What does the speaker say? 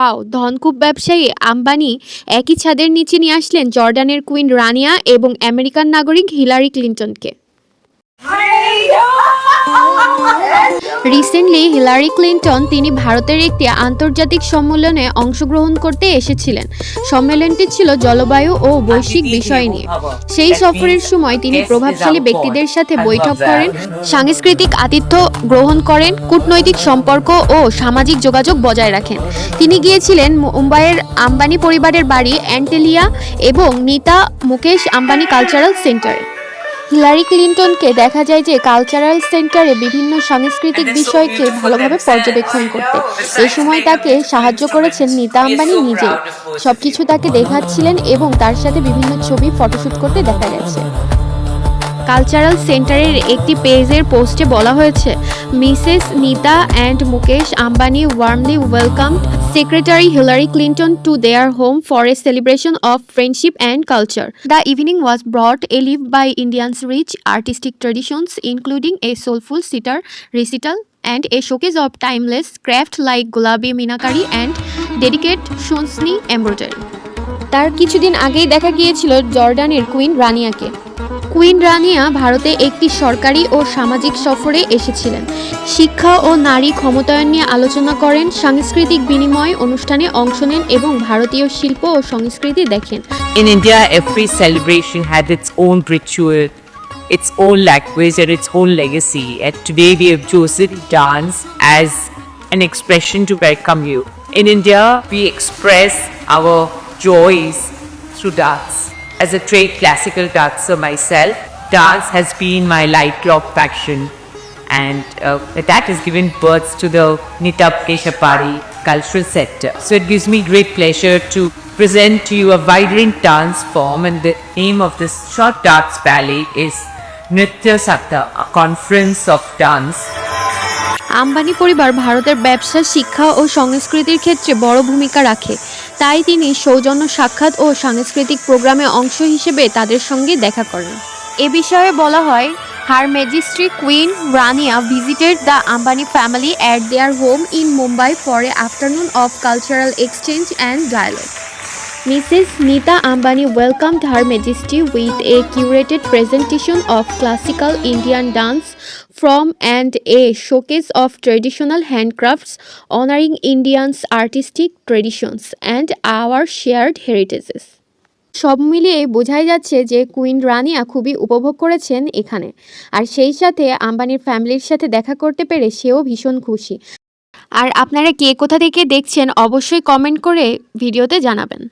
Wow! ধনকুব ব্যবসায়ী আম্বানি একই ছাদের নিচে নিয়ে আসলেন জর্ডানের কুইন রানিয়া এবং আমেরিকান নাগরিক হিলারি ক্লিনটনকে। রিসেন্টলি হিলারি ক্লিনটন তিনি ভারতের একটি আন্তর্জাতিক সম্মেলনে অংশগ্রহণ করতে এসেছিলেন। সম্মেলনটি ছিল জলবায়ু ও বৈশ্বিক বিষয় নিয়ে। সেই সফরের সময় তিনি প্রভাবশালী ব্যক্তিদের সাথে বৈঠক করেন, সাংস্কৃতিক আতিথ্য গ্রহণ করেন, কূটনৈতিক সম্পর্ক ও সামাজিক যোগাযোগ বজায় রাখেন। তিনি গিয়েছিলেন মুম্বাইয়ের আম্বানি পরিবারের বাড়ি অ্যান্টেলিয়া এবং নীতা মুকেশ আম্বানি কালচারাল সেন্টারে। হিলারি ক্লিনটনকে দেখা যায় যে কালচারাল সেন্টারে বিভিন্ন সাংস্কৃতিক বিষয়কে ভালোভাবে পর্যবেক্ষণ করতে। এই সময় তাকে সাহায্য করেছেন নীতা আম্বানি নিজেই। সবকিছু তাকে দেখাচ্ছিলেন এবং তার সাথে বিভিন্ন ছবি ফটোশুট করতে দেখা গেছে। কালচারাল সেন্টারের একটি পেজের পোস্টে বলা হয়েছে, Mrs Nita and Mukesh Ambani warmly welcomed Secretary Hillary Clinton to their home for a celebration of friendship and culture. The evening was brought alive by Indians' rich artistic traditions, including a soulful sitar recital and a showcase of timeless craft like Gulabi Minakari and delicate Shonsni embroidery. তার কিছুদিন আগেই দেখা গিয়েছিল জর্ডানের queen রানিয়াকে। Queen Rania ভারতে একটি সরকারি ও সামাজিক সফরে এসেছিলেন। শিক্ষা ও নারী ক্ষমতায়ন নিয়ে আলোচনা করেন, সাংস্কৃতিক বিনিময় অনুষ্ঠানে অংশ নেন এবং ভারতীয় শিল্প ও সংস্কৃতি দেখেন। In India, every celebration had its own ritual, its own language and its own legacy. And today we have chosen dance as an expression to welcome you. In India, we express our joys through dance. As a trained classical dancer myself, dance has been my lifelong passion, and that has given birth to the Nita Mukesh Ampani Cultural Center. So it gives me great pleasure to present to you a vibrant dance form, and the name of this short dance ballet is Nritya Satta, a conference of dance. Ambani পরিবার ভারতের ব্যবসা, শিক্ষা ও সংস্কৃতির ক্ষেত্রে বড় ভূমিকা রাখে। তাই তিনি সৌজন্য সাক্ষাৎ ও সাংস্কৃতিক প্রোগ্রামে অংশ হিসেবে তাদের সঙ্গে দেখা করেন। এ বিষয়ে বলা হয়, Her Majesty Queen Rania visited the Ambani family at their home in Mumbai for an afternoon of cultural exchange and dialogue. Mrs. Nita Ambani welcomed Her Majesty with a curated presentation of classical Indian dance from and a showcase of traditional handcrafts honoring Indians' artistic traditions and our shared heritages. সব মিলিয়ে বোঝাই যাচ্ছে যে queen Rania খুবই উপভোগ করেছেন এখানে, আর সেই সাথে আম্বানির ফ্যামিলির সাথে দেখা করতে পেরে সেও ভীষণ খুশি। আর আপনারা কে কোথা থেকে দেখছেন অবশ্যই কমেন্ট করে ভিডিওতে জানাবেন।